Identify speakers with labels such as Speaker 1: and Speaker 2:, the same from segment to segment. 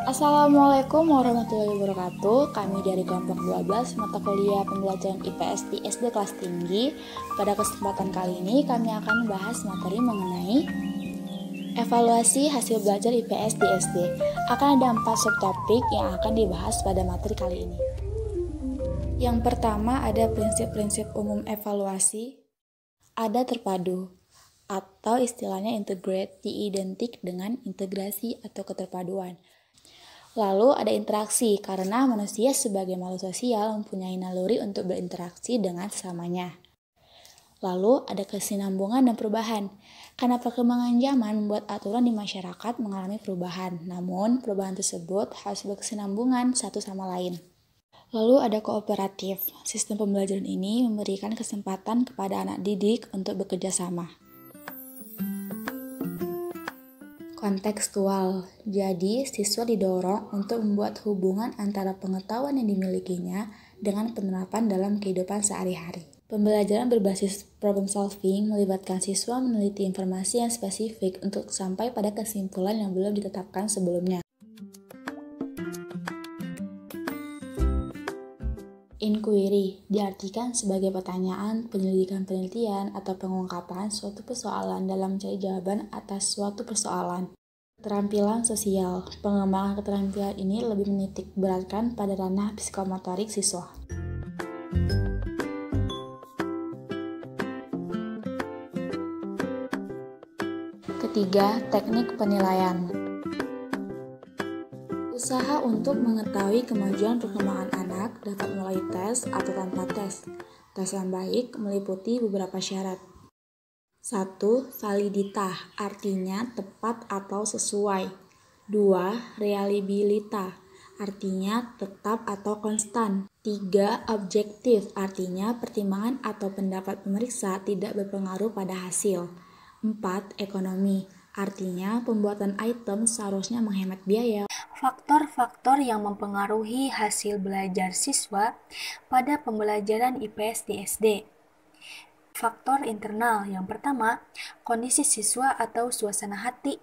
Speaker 1: Assalamualaikum warahmatullahi wabarakatuh. Kami dari kelompok 12 mata kuliah pembelajaran IPS di SD kelas tinggi. Pada kesempatan kali ini kami akan membahas materi mengenai evaluasi hasil belajar IPS di SD. Akan ada 4 subtopik yang akan dibahas pada materi kali ini. Yang pertama ada prinsip-prinsip umum evaluasi, ada terpadu, atau istilahnya integrate diidentik dengan integrasi atau keterpaduan. Lalu ada interaksi, karena manusia sebagai makhluk sosial mempunyai naluri untuk berinteraksi dengan sesamanya. Lalu ada kesinambungan dan perubahan, karena perkembangan zaman membuat aturan di masyarakat mengalami perubahan, namun perubahan tersebut harus berkesinambungan satu sama lain. Lalu ada kooperatif, sistem pembelajaran ini memberikan kesempatan kepada anak didik untuk bekerja sama. Kontekstual, jadi siswa didorong untuk membuat hubungan antara pengetahuan yang dimilikinya dengan penerapan dalam kehidupan sehari-hari. Pembelajaran berbasis problem solving melibatkan siswa meneliti informasi yang spesifik untuk sampai pada kesimpulan yang belum ditetapkan sebelumnya. Inquiry diartikan sebagai pertanyaan, penyelidikan penelitian, atau pengungkapan suatu persoalan dalam mencari jawaban atas suatu persoalan. Keterampilan sosial, pengembangan keterampilan ini lebih menitik beratkan pada ranah psikomotorik siswa. Ketiga, teknik penilaian. Usaha untuk mengetahui kemajuan perkembangan anak dapat melalui tes atau tanpa tes. Tes yang baik meliputi beberapa syarat. 1. Validitas, artinya tepat atau sesuai. 2. Reliabilitas, artinya tetap atau konstan. 3. Objektif, artinya pertimbangan atau pendapat pemeriksa tidak berpengaruh pada hasil. 4. Ekonomi, artinya pembuatan item seharusnya menghemat biaya. Faktor-faktor yang mempengaruhi hasil belajar siswa pada pembelajaran IPS di SD. Faktor internal yang pertama, kondisi siswa atau suasana hati.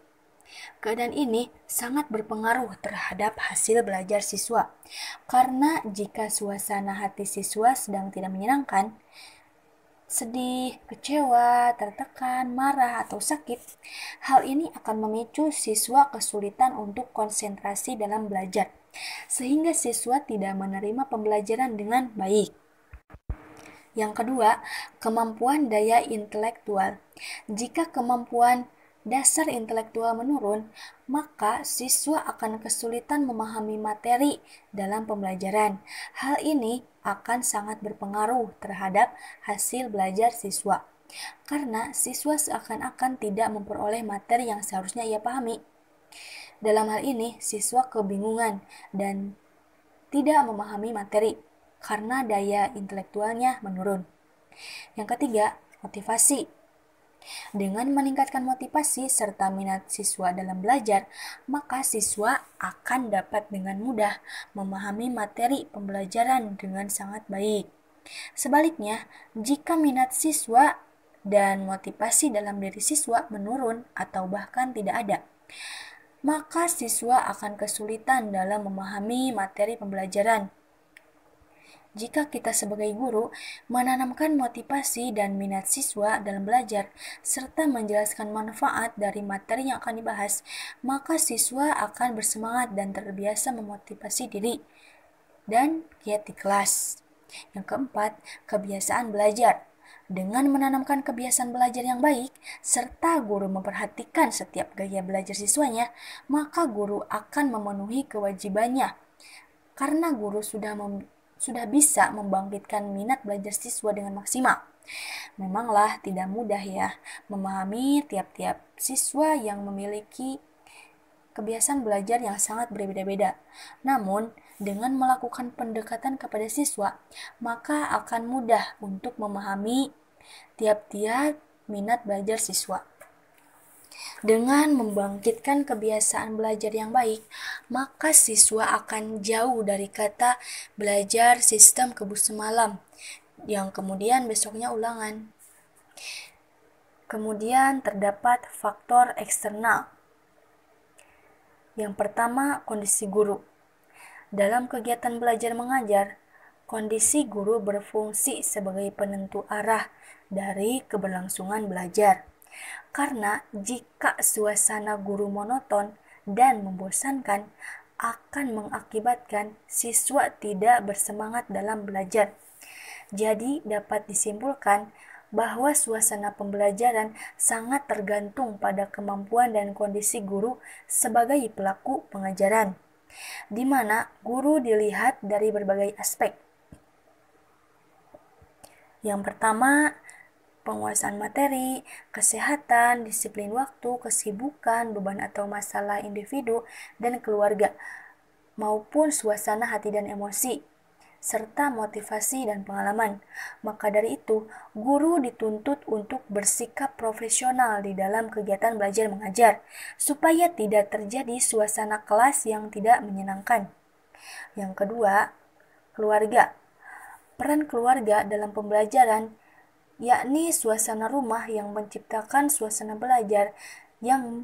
Speaker 1: Keadaan ini sangat berpengaruh terhadap hasil belajar siswa, karena jika suasana hati siswa sedang tidak menyenangkan, sedih, kecewa, tertekan, marah, atau sakit, hal ini akan memicu siswa kesulitan untuk konsentrasi dalam belajar, sehingga siswa tidak menerima pembelajaran dengan baik. Yang kedua, kemampuan daya intelektual. Jika kemampuan dasar intelektual menurun, maka siswa akan kesulitan memahami materi dalam pembelajaran. Hal ini akan sangat berpengaruh terhadap hasil belajar siswa, karena siswa seakan-akan tidak memperoleh materi yang seharusnya ia pahami. Dalam hal ini, siswa kebingungan dan tidak memahami materi karena daya intelektualnya menurun. Yang ketiga, motivasi. Dengan meningkatkan motivasi serta minat siswa dalam belajar, maka siswa akan dapat dengan mudah memahami materi pembelajaran dengan sangat baik. Sebaliknya, jika minat siswa dan motivasi dalam diri siswa menurun atau bahkan tidak ada, maka siswa akan kesulitan dalam memahami materi pembelajaran. Jika kita sebagai guru menanamkan motivasi dan minat siswa dalam belajar, serta menjelaskan manfaat dari materi yang akan dibahas, maka siswa akan bersemangat dan terbiasa memotivasi diri dan giat di kelas. Yang keempat, kebiasaan belajar. Dengan menanamkan kebiasaan belajar yang baik, serta guru memperhatikan setiap gaya belajar siswanya, maka guru akan memenuhi kewajibannya, karena guru sudah bisa membangkitkan minat belajar siswa dengan maksimal. Memanglah tidak mudah ya memahami tiap-tiap siswa yang memiliki kebiasaan belajar yang sangat berbeda-beda. Namun, dengan melakukan pendekatan kepada siswa, maka akan mudah untuk memahami tiap-tiap minat belajar siswa. Dengan membangkitkan kebiasaan belajar yang baik, maka siswa akan jauh dari kata belajar sistem kebus semalam, yang kemudian besoknya ulangan. Kemudian terdapat faktor eksternal.
Speaker 2: Yang pertama, kondisi guru. Dalam kegiatan belajar mengajar, kondisi guru berfungsi sebagai penentu arah dari keberlangsungan belajar. Karena jika suasana guru monoton dan membosankan, akan mengakibatkan siswa tidak bersemangat dalam belajar. Jadi dapat disimpulkan bahwa suasana pembelajaran sangat tergantung pada kemampuan dan kondisi guru sebagai pelaku pengajaran, di mana guru dilihat dari berbagai aspek. Yang pertama, penguasaan materi, kesehatan, disiplin waktu, kesibukan, beban atau masalah individu dan keluarga, maupun suasana hati dan emosi, serta motivasi dan pengalaman. Maka dari itu, guru dituntut untuk bersikap profesional di dalam kegiatan belajar mengajar, supaya tidak terjadi suasana kelas yang tidak menyenangkan. Yang kedua, keluarga. Peran keluarga dalam pembelajaran yakni suasana rumah yang menciptakan suasana belajar yang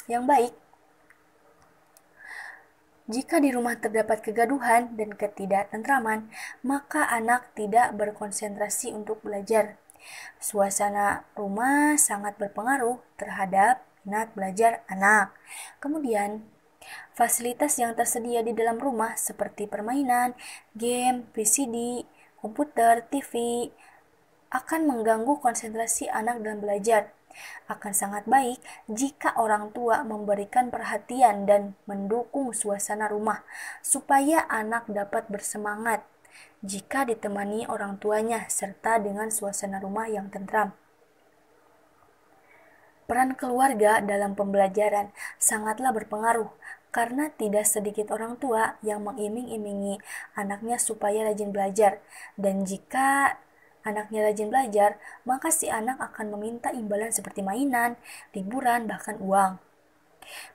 Speaker 2: baik. Jika di rumah terdapat kegaduhan dan ketidaktentraman, maka anak tidak berkonsentrasi untuk belajar. Suasana rumah sangat berpengaruh terhadap minat belajar anak. Kemudian, fasilitas yang tersedia di dalam rumah seperti permainan, game, VCD, komputer, TV, akan mengganggu konsentrasi anak dalam belajar. Akan sangat baik jika orang tua memberikan perhatian dan mendukung suasana rumah, supaya anak dapat bersemangat jika ditemani orang tuanya serta dengan suasana rumah yang tentram. Peran keluarga dalam pembelajaran sangatlah berpengaruh, karena tidak sedikit orang tua yang mengiming-imingi anaknya supaya rajin belajar, dan jika anaknya rajin belajar, maka si anak akan meminta imbalan seperti mainan, liburan, bahkan uang.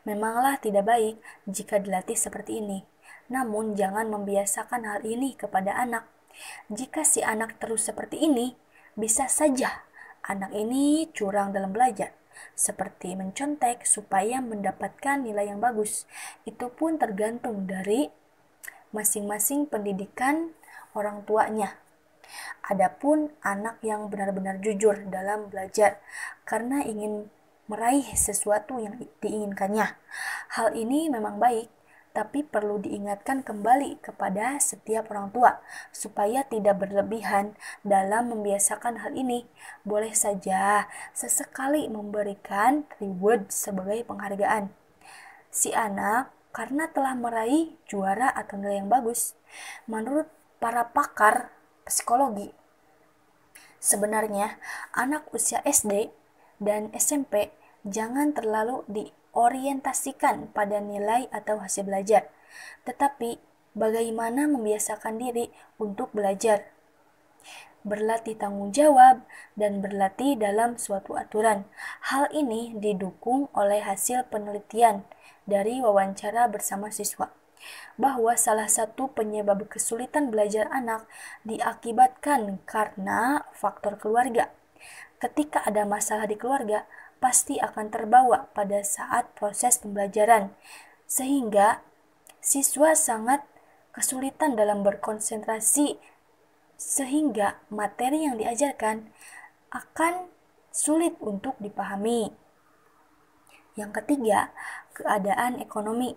Speaker 2: Memanglah tidak baik jika dilatih seperti ini. Namun jangan membiasakan hal ini kepada anak. Jika si anak terus seperti ini, bisa saja anak ini curang dalam belajar, seperti mencontek supaya mendapatkan nilai yang bagus. Itu pun tergantung dari masing-masing pendidikan orang tuanya. Adapun anak yang benar-benar jujur dalam belajar karena ingin meraih sesuatu yang diinginkannya, hal ini memang baik, tapi perlu diingatkan kembali kepada setiap orang tua supaya tidak berlebihan dalam membiasakan hal ini. Boleh saja sesekali memberikan reward sebagai penghargaan si anak karena telah meraih juara atau nilai yang bagus. Menurut para pakar psikologi, sebenarnya anak usia SD dan SMP jangan terlalu diorientasikan pada nilai atau hasil belajar, tetapi bagaimana membiasakan diri untuk belajar, berlatih tanggung jawab, dan berlatih dalam suatu aturan. Hal ini didukung oleh hasil penelitian dari wawancara bersama siswa, bahwa salah satu penyebab kesulitan belajar anak diakibatkan karena faktor keluarga. Ketika ada masalah di keluarga, pasti akan terbawa pada saat proses pembelajaran, sehingga siswa sangat kesulitan dalam berkonsentrasi, sehingga materi yang diajarkan akan sulit untuk dipahami. Yang ketiga, keadaan ekonomi.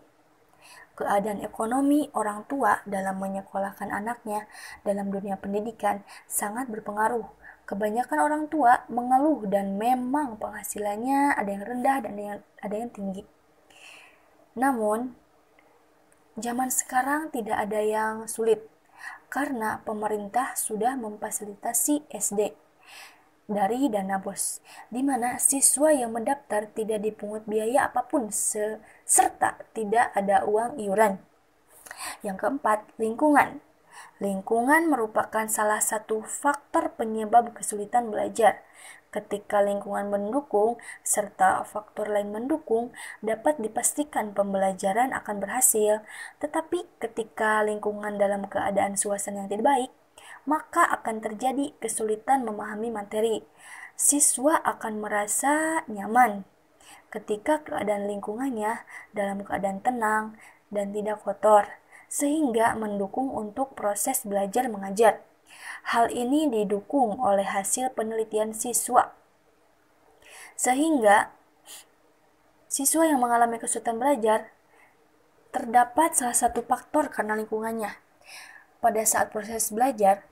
Speaker 2: Keadaan ekonomi orang tua dalam menyekolahkan anaknya dalam dunia pendidikan sangat berpengaruh. Kebanyakan orang tua mengeluh dan memang penghasilannya ada yang rendah dan ada yang tinggi. Namun, zaman sekarang tidak ada yang sulit karena pemerintah sudah memfasilitasi SD dari dana BOS, di mana siswa yang mendaftar tidak dipungut biaya apapun serta tidak ada uang iuran. Yang keempat, lingkungan. Lingkungan merupakan salah satu faktor penyebab kesulitan belajar. Ketika lingkungan mendukung serta faktor lain mendukung, dapat dipastikan pembelajaran akan berhasil. Tetapi ketika lingkungan dalam keadaan suasana yang tidak baik, maka akan terjadi kesulitan memahami materi. Siswa akan merasa nyaman ketika keadaan lingkungannya dalam keadaan tenang dan tidak kotor, sehingga mendukung untuk proses belajar mengajar. Hal ini didukung oleh hasil penelitian siswa, sehingga siswa yang mengalami kesulitan belajar terdapat salah satu faktor karena lingkungannya. Pada saat proses belajar,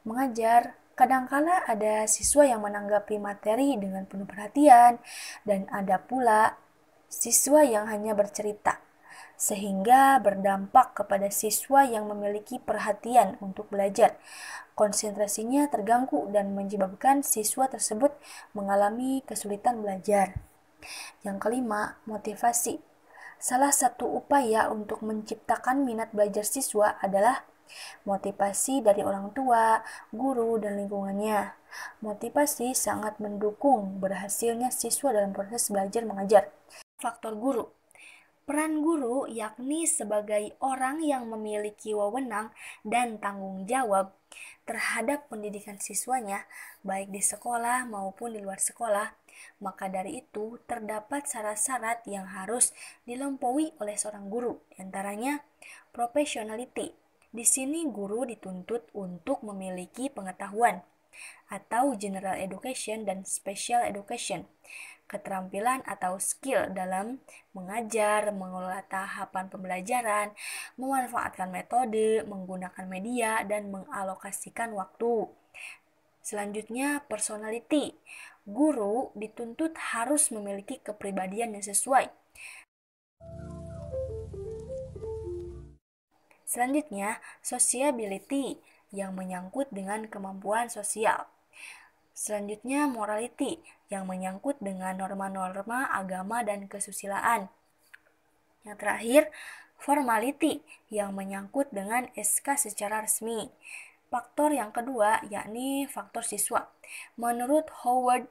Speaker 2: mengajar, kadangkala ada siswa yang menanggapi materi dengan penuh perhatian, dan ada pula siswa yang hanya bercerita, sehingga berdampak kepada siswa yang memiliki perhatian untuk belajar. Konsentrasinya terganggu dan menyebabkan siswa tersebut mengalami kesulitan belajar. Yang kelima, motivasi. Salah satu upaya untuk menciptakan minat belajar siswa adalah motivasi dari orang tua, guru, dan lingkungannya. Motivasi sangat mendukung berhasilnya siswa dalam proses belajar mengajar. Faktor guru. Peran guru yakni sebagai orang yang memiliki wewenang dan tanggung jawab terhadap pendidikan siswanya, baik di sekolah maupun di luar sekolah. Maka dari itu, terdapat syarat-syarat yang harus dilampaui oleh seorang guru, antaranya professionality. Di sini guru dituntut untuk memiliki pengetahuan atau general education dan special education, keterampilan atau skill dalam mengajar, mengelola tahapan pembelajaran, memanfaatkan metode, menggunakan media, dan mengalokasikan waktu. Selanjutnya, personality. Guru dituntut harus memiliki kepribadian yang sesuai. Selanjutnya, sociability yang menyangkut dengan kemampuan sosial. Selanjutnya, morality yang menyangkut dengan norma-norma agama dan kesusilaan. Yang terakhir, formality yang menyangkut dengan SK secara resmi. Faktor yang kedua yakni faktor siswa. Menurut Howard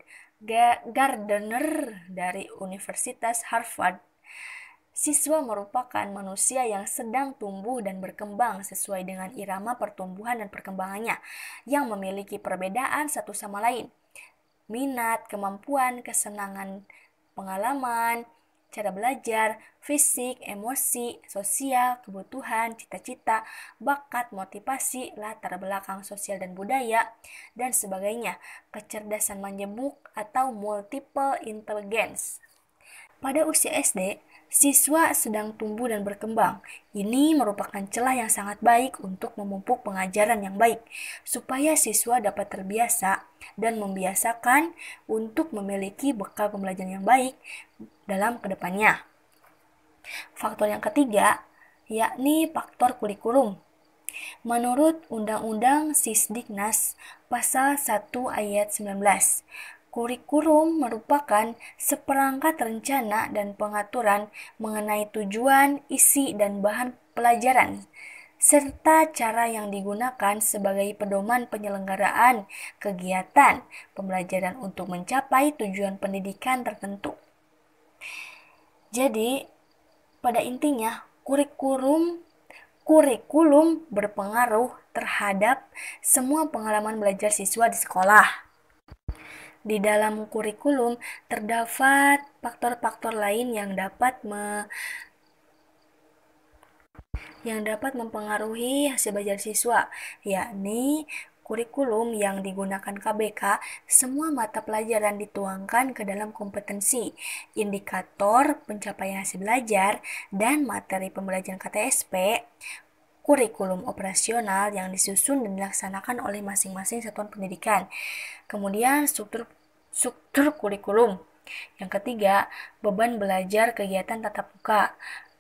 Speaker 2: Gardner dari Universitas Harvard, siswa merupakan manusia yang sedang tumbuh dan berkembang sesuai dengan irama pertumbuhan dan perkembangannya, yang memiliki perbedaan satu sama lain. Minat, kemampuan, kesenangan, pengalaman, cara belajar, fisik, emosi, sosial, kebutuhan, cita-cita, bakat, motivasi, latar belakang sosial dan budaya, dan sebagainya, kecerdasan majemuk atau multiple intelligence. Pada usia SD, siswa sedang tumbuh dan berkembang. Ini merupakan celah yang sangat baik untuk memupuk pengajaran yang baik, supaya siswa dapat terbiasa dan membiasakan untuk memiliki bekal pembelajaran yang baik dalam kedepannya. Faktor yang ketiga, yakni faktor kurikulum. Menurut Undang-Undang Sisdiknas Pasal 1 Ayat 19, kurikulum merupakan seperangkat rencana dan pengaturan mengenai tujuan, isi, dan bahan pelajaran, serta cara yang digunakan sebagai pedoman penyelenggaraan kegiatan pembelajaran untuk mencapai tujuan pendidikan tertentu. Jadi, pada intinya, kurikulum berpengaruh terhadap semua pengalaman belajar siswa di sekolah. Di dalam kurikulum terdapat faktor-faktor lain yang dapat mempengaruhi hasil belajar siswa, yakni kurikulum yang digunakan KBK, semua mata pelajaran dituangkan ke dalam kompetensi, indikator pencapaian hasil belajar, dan materi pembelajaran KTSP, kurikulum operasional yang disusun dan dilaksanakan oleh masing-masing satuan pendidikan. Kemudian struktur kurikulum. Yang ketiga, beban belajar kegiatan tatap muka.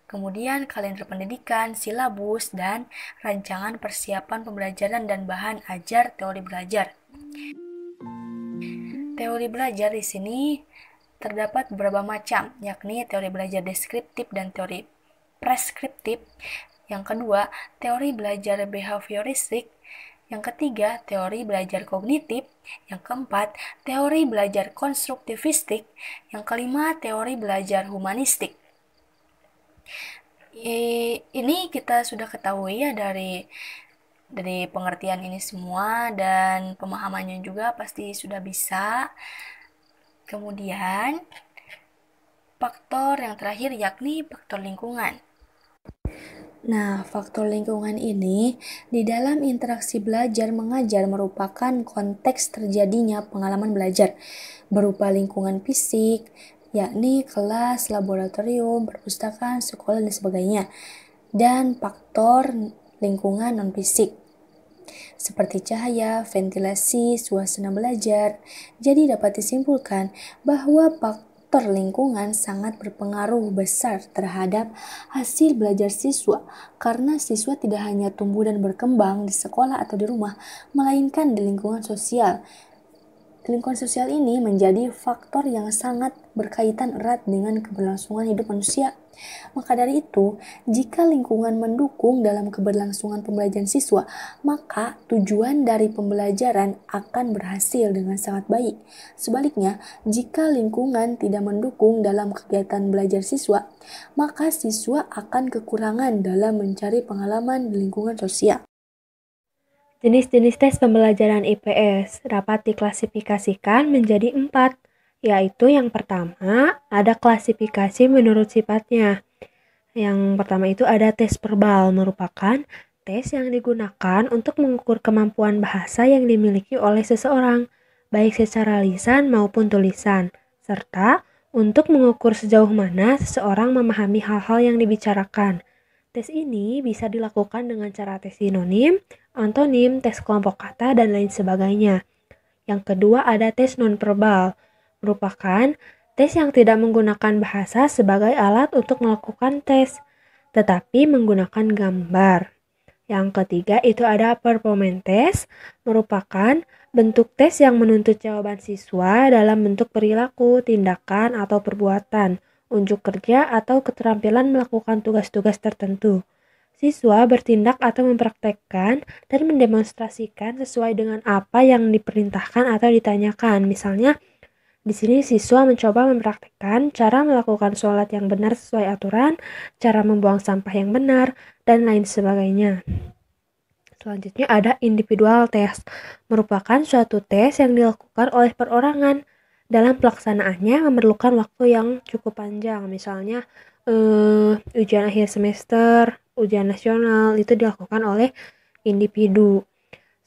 Speaker 2: Kemudian kalender pendidikan, silabus, dan rancangan persiapan pembelajaran dan bahan ajar teori belajar. Teori belajar di sini terdapat beberapa macam, yakni teori belajar deskriptif dan teori preskriptif. Yang kedua, teori belajar behavioristik. Yang ketiga, teori belajar kognitif. Yang keempat, teori belajar konstruktivistik. Yang kelima, teori belajar humanistik. Ini kita sudah ketahui ya dari pengertian ini semua, dan pemahamannya juga pasti sudah bisa. Kemudian faktor yang terakhir yakni faktor lingkungan.
Speaker 3: Nah, faktor lingkungan ini di dalam interaksi belajar mengajar merupakan konteks terjadinya pengalaman belajar berupa lingkungan fisik, yakni kelas, laboratorium, perpustakaan, sekolah, dan sebagainya, dan faktor lingkungan non-fisik seperti cahaya, ventilasi, suasana belajar. Jadi dapat disimpulkan bahwa faktor lingkungan sangat berpengaruh besar terhadap hasil belajar siswa karena siswa tidak hanya tumbuh dan berkembang di sekolah atau di rumah, melainkan di lingkungan sosial. Lingkungan sosial ini menjadi faktor yang sangat berkaitan erat dengan keberlangsungan hidup manusia. Maka dari itu, jika lingkungan mendukung dalam keberlangsungan pembelajaran siswa, maka tujuan dari pembelajaran akan berhasil dengan sangat baik. Sebaliknya, jika lingkungan tidak mendukung dalam kegiatan belajar siswa, maka siswa akan kekurangan dalam mencari pengalaman di lingkungan sosial.
Speaker 4: Jenis-jenis tes pembelajaran IPS dapat diklasifikasikan menjadi 4, yaitu yang pertama ada klasifikasi menurut sifatnya. Yang pertama itu ada tes verbal, merupakan tes yang digunakan untuk mengukur kemampuan bahasa yang dimiliki oleh seseorang, baik secara lisan maupun tulisan, serta untuk mengukur sejauh mana seseorang memahami hal-hal yang dibicarakan. Tes ini bisa dilakukan dengan cara tes sinonim, antonim, tes kelompok kata, dan lain sebagainya. Yang kedua ada tes nonverbal, merupakan tes yang tidak menggunakan bahasa sebagai alat untuk melakukan tes, tetapi menggunakan gambar. Yang ketiga itu ada performance test, merupakan bentuk tes yang menuntut jawaban siswa dalam bentuk perilaku, tindakan, atau perbuatan, unjuk kerja, atau keterampilan melakukan tugas-tugas tertentu. Siswa bertindak atau mempraktekkan dan mendemonstrasikan sesuai dengan apa yang diperintahkan atau ditanyakan. Misalnya, di sini siswa mencoba mempraktekkan cara melakukan sholat yang benar sesuai aturan, cara membuang sampah yang benar, dan lain sebagainya. Selanjutnya ada individual test, merupakan suatu tes yang dilakukan oleh perorangan. Dalam pelaksanaannya memerlukan waktu yang cukup panjang, misalnya ujian akhir semester, ujian nasional, itu dilakukan oleh individu.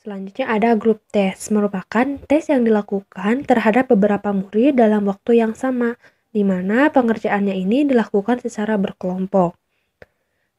Speaker 4: Selanjutnya ada group test, merupakan tes yang dilakukan terhadap beberapa murid dalam waktu yang sama, di mana pengerjaannya ini dilakukan secara berkelompok.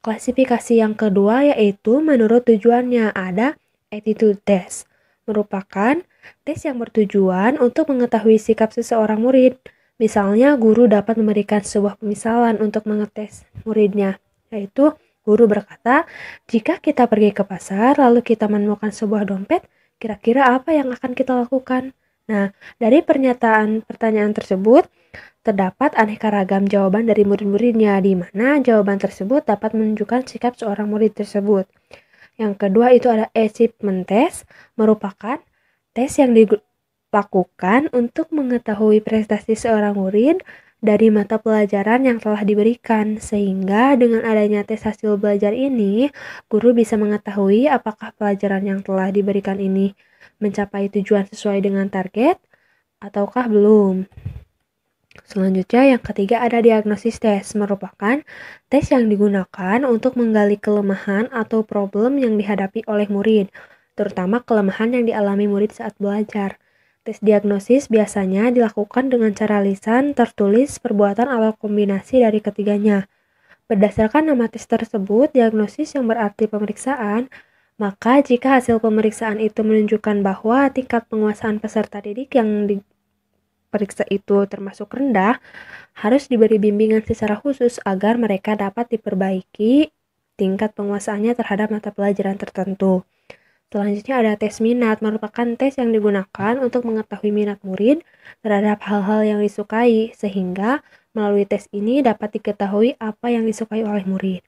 Speaker 4: Klasifikasi yang kedua yaitu menurut tujuannya ada attitude test, merupakan tes yang bertujuan untuk mengetahui sikap seseorang murid. Misalnya guru dapat memberikan sebuah pemisalan untuk mengetes muridnya, yaitu guru berkata, jika kita pergi ke pasar lalu kita menemukan sebuah dompet, kira-kira apa yang akan kita lakukan? Nah, dari pertanyaan tersebut, terdapat aneka ragam jawaban dari murid-muridnya, di mana jawaban tersebut dapat menunjukkan sikap seorang murid tersebut. Yang kedua itu ada achievement test, merupakan tes yang dilakukan untuk mengetahui prestasi seorang murid dari mata pelajaran yang telah diberikan, sehingga dengan adanya tes hasil belajar ini, guru bisa mengetahui apakah pelajaran yang telah diberikan ini mencapai tujuan sesuai dengan target, ataukah belum. Selanjutnya yang ketiga ada diagnosis test, merupakan tes yang digunakan untuk menggali kelemahan atau problem yang dihadapi oleh murid, terutama kelemahan yang dialami murid saat belajar. Tes diagnosis biasanya dilakukan dengan cara lisan, tertulis, perbuatan, atau kombinasi dari ketiganya. Berdasarkan nama tes tersebut, diagnosis yang berarti pemeriksaan, maka jika hasil pemeriksaan itu menunjukkan bahwa tingkat penguasaan peserta didik yang diperiksa itu termasuk rendah, harus diberi bimbingan secara khusus agar mereka dapat diperbaiki tingkat penguasaannya terhadap mata pelajaran tertentu. Selanjutnya ada tes minat, merupakan tes yang digunakan untuk mengetahui minat murid terhadap hal-hal yang disukai, sehingga melalui tes ini dapat diketahui apa yang disukai oleh murid.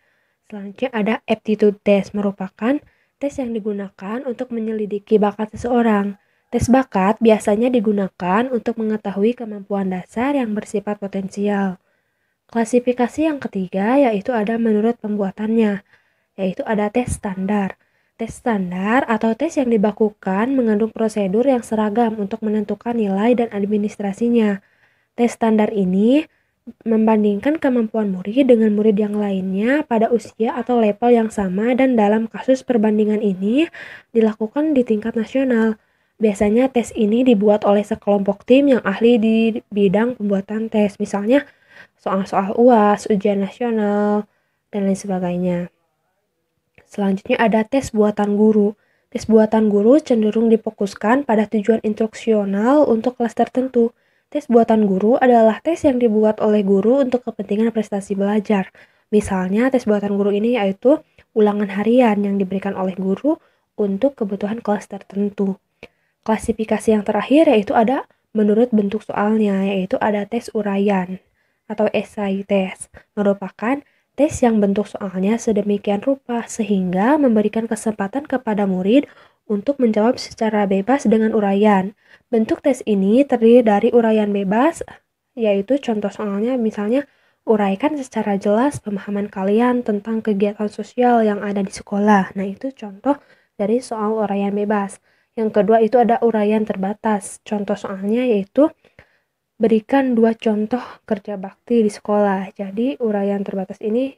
Speaker 4: Selanjutnya ada aptitude test, merupakan tes yang digunakan untuk menyelidiki bakat seseorang. Tes bakat biasanya digunakan untuk mengetahui kemampuan dasar yang bersifat potensial. Klasifikasi yang ketiga yaitu ada menurut pembuatannya, yaitu ada tes standar. Tes standar atau tes yang dibakukan mengandung prosedur yang seragam untuk menentukan nilai dan administrasinya. Tes standar ini membandingkan kemampuan murid dengan murid yang lainnya pada usia atau level yang sama, dan dalam kasus perbandingan ini dilakukan di tingkat nasional. Biasanya tes ini dibuat oleh sekelompok tim yang ahli di bidang pembuatan tes, misalnya soal-soal UAS, ujian nasional, dan lain sebagainya. Selanjutnya ada tes buatan guru. Tes buatan guru cenderung difokuskan pada tujuan instruksional untuk kelas tertentu. Tes buatan guru adalah tes yang dibuat oleh guru untuk kepentingan prestasi belajar. Misalnya, tes buatan guru ini yaitu ulangan harian yang diberikan oleh guru untuk kebutuhan kelas tertentu. Klasifikasi yang terakhir yaitu ada menurut bentuk soalnya, yaitu ada tes uraian atau essay test, merupakan tes yang bentuk soalnya sedemikian rupa sehingga memberikan kesempatan kepada murid untuk menjawab secara bebas dengan uraian. Bentuk tes ini terdiri dari uraian bebas, yaitu contoh soalnya misalnya uraikan secara jelas pemahaman kalian tentang kegiatan sosial yang ada di sekolah. Nah, itu contoh dari soal uraian bebas. Yang kedua itu ada uraian terbatas. Contoh soalnya yaitu berikan 2 contoh kerja bakti di sekolah. Jadi uraian terbatas ini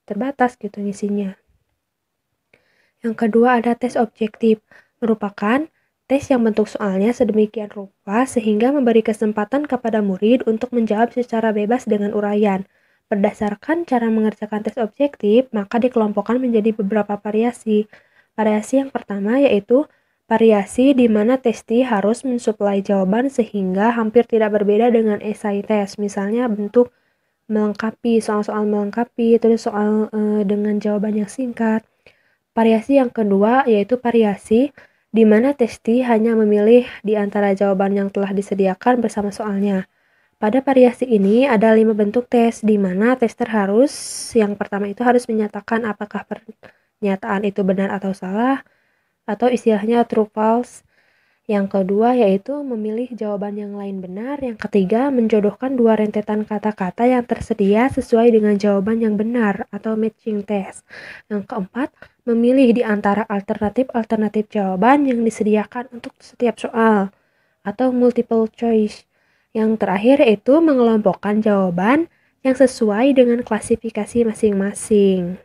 Speaker 4: terbatas gitu isinya. Yang kedua ada tes objektif, merupakan tes yang bentuk soalnya sedemikian rupa sehingga memberi kesempatan kepada murid untuk menjawab secara bebas dengan uraian. Berdasarkan cara mengerjakan tes objektif, maka dikelompokkan menjadi beberapa variasi. Variasi yang pertama yaitu variasi di mana testi harus mensuplai jawaban sehingga hampir tidak berbeda dengan essay test. Misalnya bentuk melengkapi, soal-soal melengkapi, terus soal dengan jawaban yang singkat. Variasi yang kedua yaitu variasi di mana testi hanya memilih di antara jawaban yang telah disediakan bersama soalnya. Pada variasi ini ada 5 bentuk tes, di mana tester harus, yang pertama itu harus menyatakan apakah pernyataan itu benar atau salah, atau istilahnya true false. Yang kedua yaitu memilih jawaban yang lain benar. Yang ketiga menjodohkan 2 rentetan kata-kata yang tersedia sesuai dengan jawaban yang benar atau matching test. Yang keempat memilih di antara alternatif jawaban yang disediakan untuk setiap soal atau multiple choice. Yang terakhir yaitu mengelompokkan jawaban yang sesuai dengan klasifikasi masing-masing.